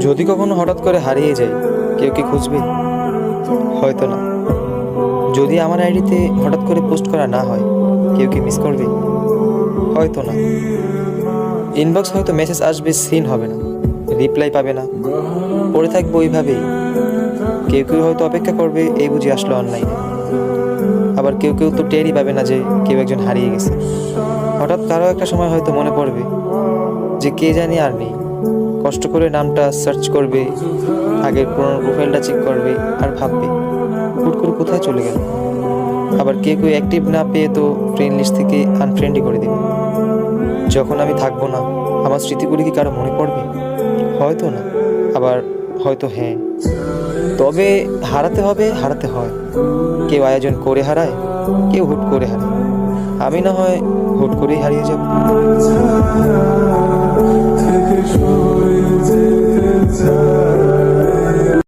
যদি কখনো হঠাৎ করে হারিয়ে যাই, কেউ কি খুঁজবে? হয়তো না। যদি আমার আইডিতে হঠাৎ করে পোস্ট করা না হয়, কেউ কি মিস করবে? হয়তো না। ইনবক্স হয়তো মেসেজ আসবে, সিন হবে না, রিপ্লাই পাবে না, পড়ে থাকবো ওইভাবেই। কেউ কেউ হয়তো অপেক্ষা করবে, এই বুঝি আসলো অনলাইনে। আবার কেউ কেউ তো টেরই পাবে না যে কেউ একজন হারিয়ে গেছে। হঠাৎ কারো একটা সময় হয়তো মনে পড়বে যে কে জানি আর নেই। কষ্ট করে নামটা সার্চ করবে, আগের পুরোনো প্রোফাইলটা চেক করবে, আর ভাববে হুট করে কোথায় চলে গেল। আবার কেউ কেউ অ্যাক্টিভ না পেয়ে তো ফ্রেন্ড লিস্ট থেকে আনফ্রেন্ডই করে দেবে। যখন আমি থাকবো না, আমার স্মৃতিগুলি কি কারো মনে পড়বে? হয়তো না, আবার হয়তো হ্যাঁ। তবে হারাতে হবে, হারাতে হয়। কেউ আয়োজন করে হারায়, কেউ হুট করে হারায়। আমি না হয় হুট করেই হারিয়ে যাব।